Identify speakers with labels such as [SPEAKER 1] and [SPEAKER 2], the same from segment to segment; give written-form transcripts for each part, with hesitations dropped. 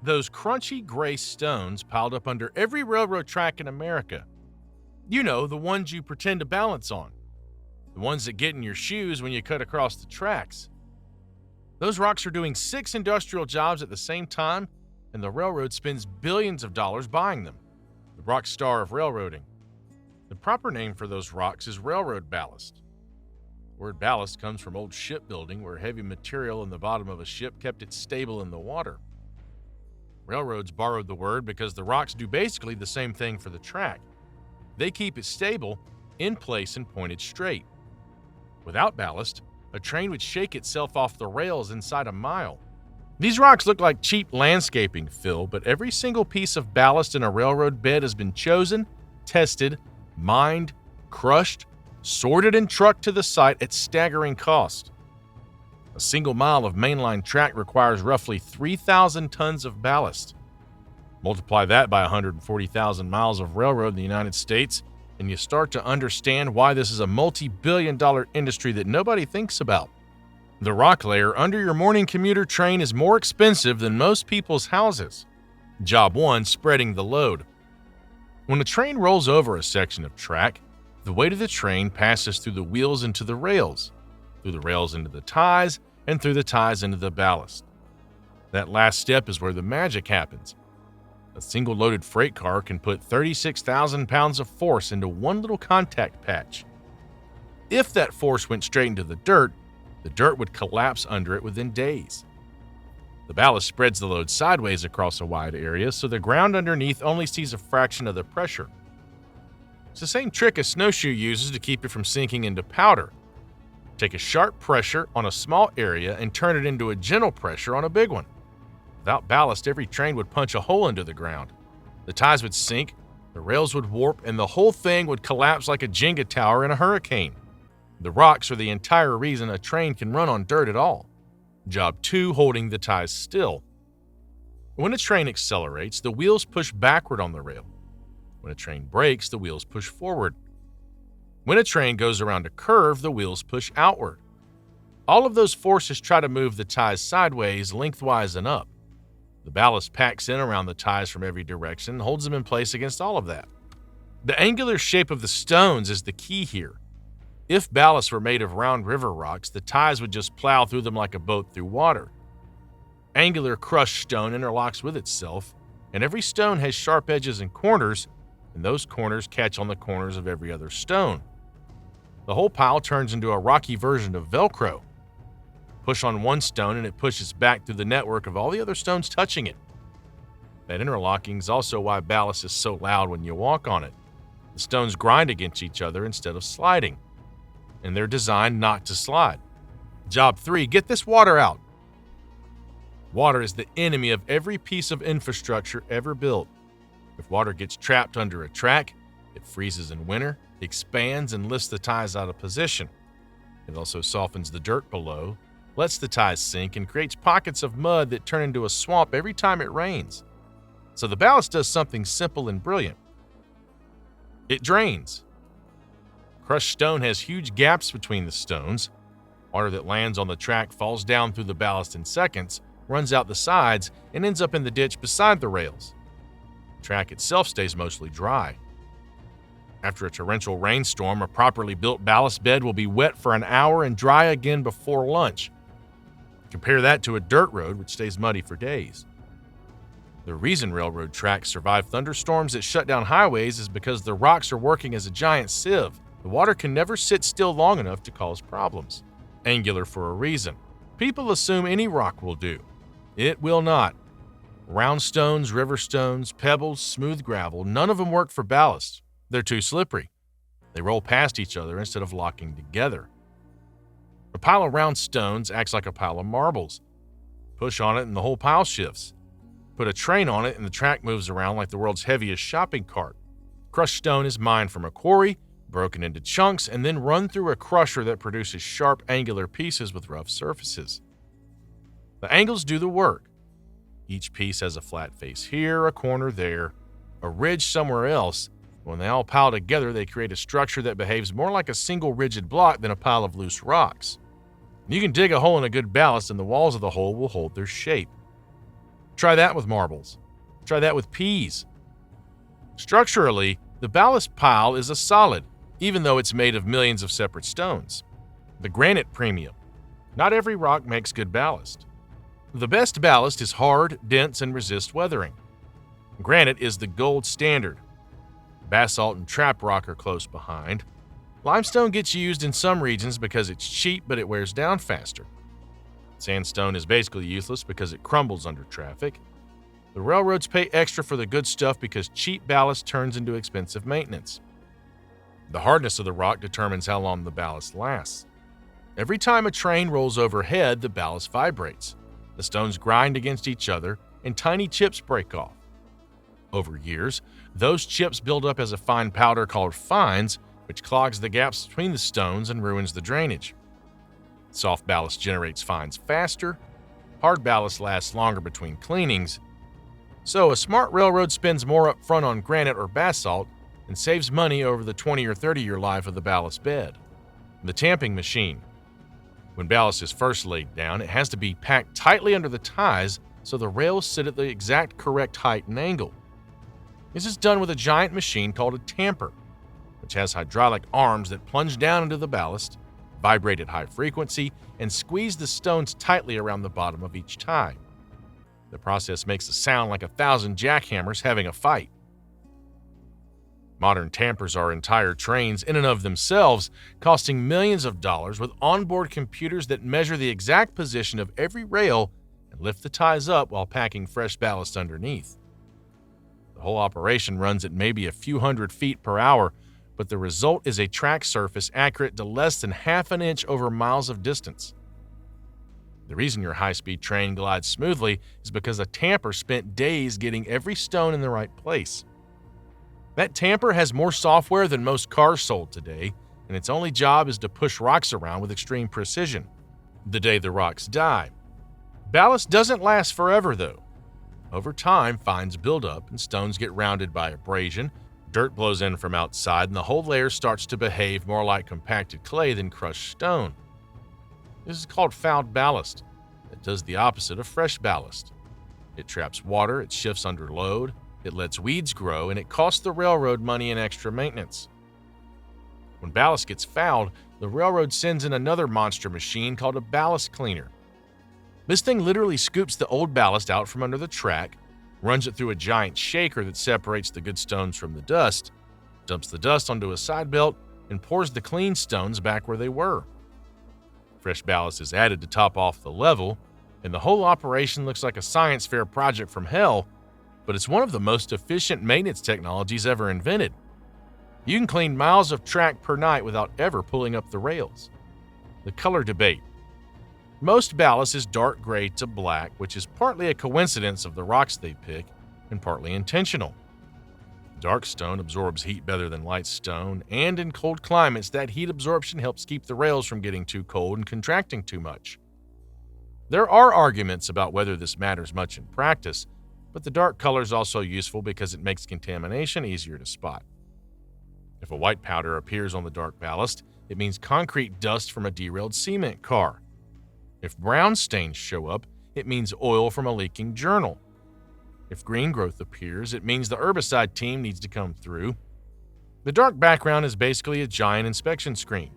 [SPEAKER 1] Those crunchy gray stones piled up under every railroad track in America. You know, the ones you pretend to balance on. The ones that get in your shoes when you cut across the tracks. Those rocks are doing 6 industrial jobs at the same time, and the railroad spends billions of dollars buying them. The rock star of railroading. The proper name for those rocks is railroad ballast. The word ballast comes from old shipbuilding, where heavy material in the bottom of a ship kept it stable in the water. Railroads borrowed the word because the rocks do basically the same thing for the track. They keep it stable, in place and pointed straight. Without ballast, a train would shake itself off the rails inside a mile. These rocks look like cheap landscaping fill, but every single piece of ballast in a railroad bed has been chosen, tested, mined, crushed, sorted and trucked to the site at staggering cost. A single mile of mainline track requires roughly 3,000 tons of ballast. Multiply that by 140,000 miles of railroad in the United States, and you start to understand why this is a multi-billion-dollar industry that nobody thinks about. The rock layer under your morning commuter train is more expensive than most people's houses. Job 1, spreading the load. When a train rolls over a section of track, the weight of the train passes through the wheels into the rails, through the rails into the ties, and through the ties into the ballast. That last step is where the magic happens. A single loaded freight car can put 36,000 pounds of force into one little contact patch. If that force went straight into the dirt would collapse under it within days. The ballast spreads the load sideways across a wide area, so the ground underneath only sees a fraction of the pressure. It's the same trick a snowshoe uses to keep it from sinking into powder. Take a sharp pressure on a small area and turn it into a gentle pressure on a big one. Without ballast, every train would punch a hole into the ground. The ties would sink, the rails would warp, and the whole thing would collapse like a Jenga tower in a hurricane. The rocks are the entire reason a train can run on dirt at all. Job 2, holding the ties still. When a train accelerates, the wheels push backward on the rail. When a train brakes, the wheels push forward. When a train goes around a curve, the wheels push outward. All of those forces try to move the ties sideways, lengthwise, and up. The ballast packs in around the ties from every direction and holds them in place against all of that. The angular shape of the stones is the key here. If ballast were made of round river rocks, the ties would just plow through them like a boat through water. Angular crushed stone interlocks with itself, and every stone has sharp edges and corners, and those corners catch on the corners of every other stone. The whole pile turns into a rocky version of Velcro. Push on one stone and it pushes back through the network of all the other stones touching it. That interlocking is also why ballast is so loud when you walk on it. The stones grind against each other instead of sliding, and they're designed not to slide. Job 3, get this water out. Water is the enemy of every piece of infrastructure ever built. If water gets trapped under a track, it freezes in winter, expands, and lifts the ties out of position. It also softens the dirt below, lets the ties sink, and creates pockets of mud that turn into a swamp every time it rains. So the ballast does something simple and brilliant. It drains. Crushed stone has huge gaps between the stones. Water that lands on the track falls down through the ballast in seconds, runs out the sides, and ends up in the ditch beside the rails. The track itself stays mostly dry. After a torrential rainstorm, a properly built ballast bed will be wet for an hour and dry again before lunch. Compare that to a dirt road, which stays muddy for days. The reason railroad tracks survive thunderstorms that shut down highways is because the rocks are working as a giant sieve. The water can never sit still long enough to cause problems. Angular for a reason. People assume any rock will do. It will not. Round stones, river stones, pebbles, smooth gravel, none of them work for ballast. They're too slippery. They roll past each other instead of locking together. A pile of round stones acts like a pile of marbles. Push on it and the whole pile shifts. Put a train on it and the track moves around like the world's heaviest shopping cart. Crushed stone is mined from a quarry, broken into chunks, and then run through a crusher that produces sharp, angular pieces with rough surfaces. The angles do the work. Each piece has a flat face here, a corner there, a ridge somewhere else. When they all pile together, they create a structure that behaves more like a single rigid block than a pile of loose rocks. You can dig a hole in a good ballast and the walls of the hole will hold their shape. Try that with marbles. Try that with peas. Structurally, the ballast pile is a solid, even though it's made of millions of separate stones. The granite premium. Not every rock makes good ballast. The best ballast is hard, dense, and resists weathering. Granite is the gold standard. Basalt and trap rock are close behind. Limestone gets used in some regions because it's cheap, but it wears down faster. Sandstone is basically useless because it crumbles under traffic. The railroads pay extra for the good stuff because cheap ballast turns into expensive maintenance. The hardness of the rock determines how long the ballast lasts. Every time a train rolls overhead, the ballast vibrates. The stones grind against each other, and tiny chips break off. Over years, those chips build up as a fine powder called fines, which clogs the gaps between the stones and ruins the drainage. Soft ballast generates fines faster. Hard ballast lasts longer between cleanings. So a smart railroad spends more up front on granite or basalt and saves money over the 20 or 30-year life of the ballast bed. The tamping machine. When ballast is first laid down, it has to be packed tightly under the ties so the rails sit at the exact correct height and angle. This is done with a giant machine called a tamper, which has hydraulic arms that plunge down into the ballast, vibrate at high frequency, and squeeze the stones tightly around the bottom of each tie. The process makes a sound like 1,000 jackhammers having a fight. Modern tampers are entire trains in and of themselves, costing millions of dollars with onboard computers that measure the exact position of every rail and lift the ties up while packing fresh ballast underneath. The whole operation runs at maybe a few hundred feet per hour, but the result is a track surface accurate to less than half an inch over miles of distance. The reason your high-speed train glides smoothly is because a tamper spent days getting every stone in the right place. That tamper has more software than most cars sold today, and its only job is to push rocks around with extreme precision. The day the rocks die. Ballast doesn't last forever, though. Over time, fines build up and stones get rounded by abrasion, dirt blows in from outside, and the whole layer starts to behave more like compacted clay than crushed stone. This is called fouled ballast. It does the opposite of fresh ballast. It traps water, it shifts under load, it lets weeds grow, and it costs the railroad money and extra maintenance. When ballast gets fouled, the railroad sends in another monster machine called a ballast cleaner. This thing literally scoops the old ballast out from under the track, runs it through a giant shaker that separates the good stones from the dust, dumps the dust onto a side belt, and pours the clean stones back where they were. Fresh ballast is added to top off the level, and the whole operation looks like a science fair project from hell, but it's one of the most efficient maintenance technologies ever invented. You can clean miles of track per night without ever pulling up the rails. The color debate. Most ballast is dark gray to black, which is partly a coincidence of the rocks they pick and partly intentional. Dark stone absorbs heat better than light stone, and in cold climates, that heat absorption helps keep the rails from getting too cold and contracting too much. There are arguments about whether this matters much in practice, but the dark color is also useful because it makes contamination easier to spot. If a white powder appears on the dark ballast, it means concrete dust from a derailed cement car. If brown stains show up, it means oil from a leaking journal. If green growth appears, it means the herbicide team needs to come through. The dark background is basically a giant inspection screen.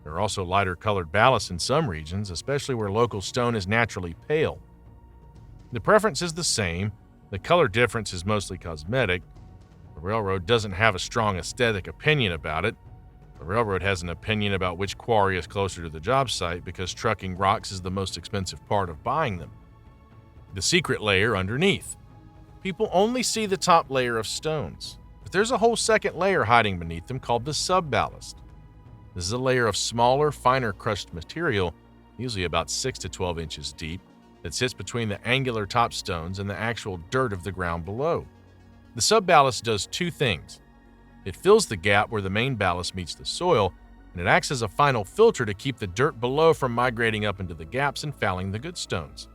[SPEAKER 1] There are also lighter colored ballasts in some regions, especially where local stone is naturally pale. The preference is the same. The color difference is mostly cosmetic. The railroad doesn't have a strong aesthetic opinion about it. The railroad has an opinion about which quarry is closer to the job site because trucking rocks is the most expensive part of buying them. The secret layer underneath. People only see the top layer of stones, but there's a whole second layer hiding beneath them called the subballast. This is a layer of smaller, finer crushed material, usually about 6 to 12 inches deep, that sits between the angular top stones and the actual dirt of the ground below. The subballast does two things. It fills the gap where the main ballast meets the soil, and it acts as a final filter to keep the dirt below from migrating up into the gaps and fouling the good stones.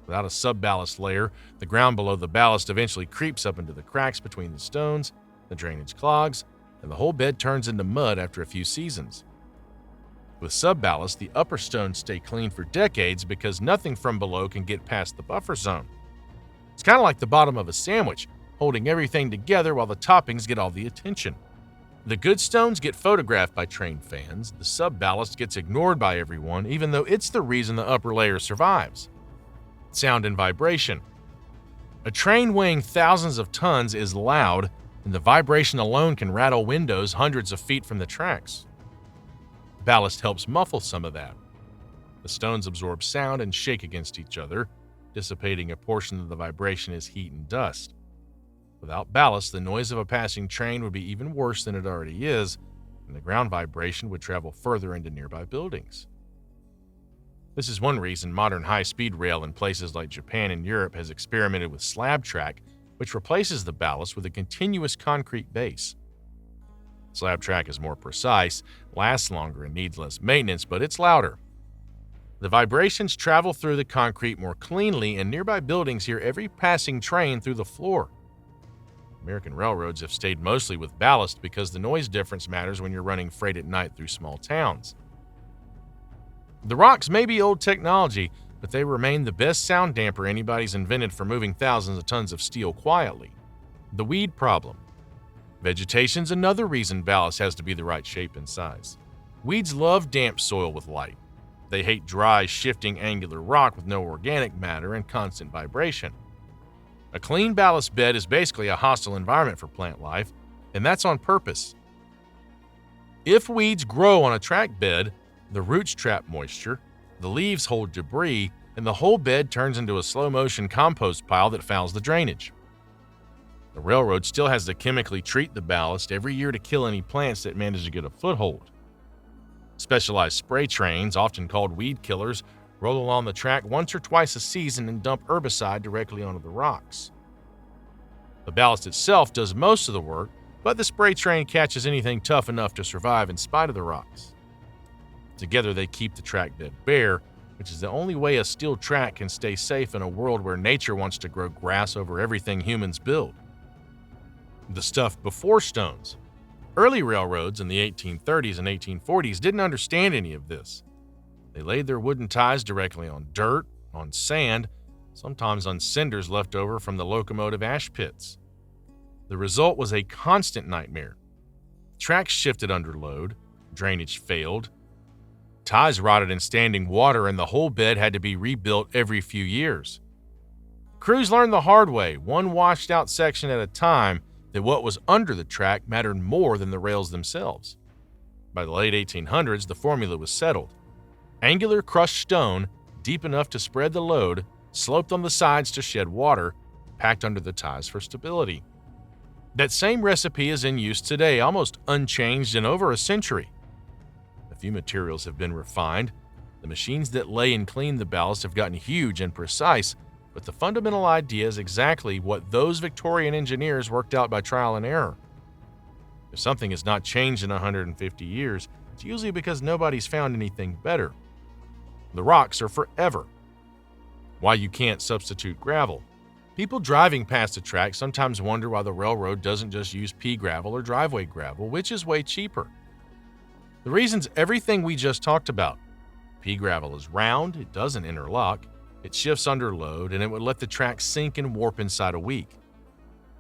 [SPEAKER 1] Without a subballast layer, the ground below the ballast eventually creeps up into the cracks between the stones, the drainage clogs, and the whole bed turns into mud after a few seasons. With subballast, the upper stones stay clean for decades because nothing from below can get past the buffer zone. It's kind of like the bottom of a sandwich, holding everything together while the toppings get all the attention. The good stones get photographed by trained fans, the subballast gets ignored by everyone, even though it's the reason the upper layer survives. Sound and vibration. A train weighing thousands of tons is loud, and the vibration alone can rattle windows hundreds of feet from the tracks. Ballast helps muffle some of that. The stones absorb sound and shake against each other, dissipating a portion of the vibration as heat and dust. Without ballast, the noise of a passing train would be even worse than it already is, and the ground vibration would travel further into nearby buildings. This is one reason modern high-speed rail in places like Japan and Europe has experimented with slab track, which replaces the ballast with a continuous concrete base. Slab track is more precise, lasts longer, and needs less maintenance, but it's louder. The vibrations travel through the concrete more cleanly, and nearby buildings hear every passing train through the floor. American railroads have stayed mostly with ballast because the noise difference matters when you're running freight at night through small towns. The rocks may be old technology, but they remain the best sound damper anybody's invented for moving thousands of tons of steel quietly. The weed problem. Vegetation's another reason ballast has to be the right shape and size. Weeds love damp soil with light. They hate dry, shifting, angular rock with no organic matter and constant vibration. A clean ballast bed is basically a hostile environment for plant life, and that's on purpose. If weeds grow on a track bed, the roots trap moisture, the leaves hold debris, and the whole bed turns into a slow-motion compost pile that fouls the drainage. The railroad still has to chemically treat the ballast every year to kill any plants that manage to get a foothold. Specialized spray trains, often called weed killers, roll along the track once or twice a season and dump herbicide directly onto the rocks. The ballast itself does most of the work, but the spray train catches anything tough enough to survive in spite of the rocks. Together they keep the track bed bare, which is the only way a steel track can stay safe in a world where nature wants to grow grass over everything humans build. The stuff before stones. Early railroads in the 1830s and 1840s didn't understand any of this. They laid their wooden ties directly on dirt, on sand, sometimes on cinders left over from the locomotive ash pits. The result was a constant nightmare. Tracks shifted under load, drainage failed, ties rotted in standing water, and the whole bed had to be rebuilt every few years. Crews learned the hard way, one washed out section at a time, that what was under the track mattered more than the rails themselves. By the late 1800s, the formula was settled. Angular crushed stone, deep enough to spread the load, sloped on the sides to shed water, packed under the ties for stability. That same recipe is in use today, almost unchanged in over a century. A few materials have been refined. The machines that lay and clean the ballast have gotten huge and precise, but the fundamental idea is exactly what those Victorian engineers worked out by trial and error. If something has not changed in 150 years, it's usually because nobody's found anything better. The rocks are forever. Why you can't substitute gravel. People driving past the track sometimes wonder why the railroad doesn't just use pea gravel or driveway gravel, which is way cheaper. The reason's everything we just talked about. Pea gravel is round, it doesn't interlock, it shifts under load, and it would let the track sink and warp inside a week.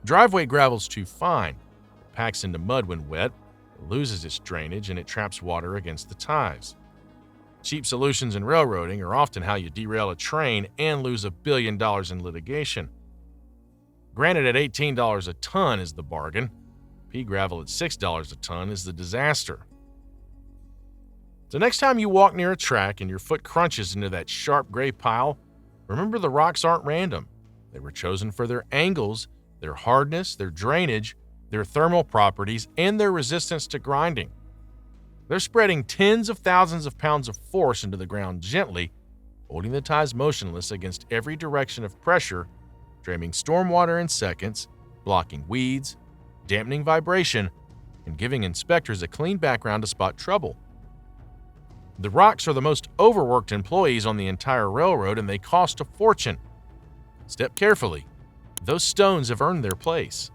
[SPEAKER 1] Driveway gravel's too fine. It packs into mud when wet, it loses its drainage, and it traps water against the ties. Cheap solutions in railroading are often how you derail a train and lose $1 billion in litigation. Granite at $18 a ton is the bargain. Pea gravel at $6 a ton is the disaster. So next time you walk near a track and your foot crunches into that sharp gray pile, remember the rocks aren't random. They were chosen for their angles, their hardness, their drainage, their thermal properties, and their resistance to grinding. They're spreading tens of thousands of pounds of force into the ground gently, holding the ties motionless against every direction of pressure, draining stormwater in seconds, blocking weeds, dampening vibration, and giving inspectors a clean background to spot trouble. The rocks are the most overworked employees on the entire railroad, and they cost a fortune. Step carefully. Those stones have earned their place.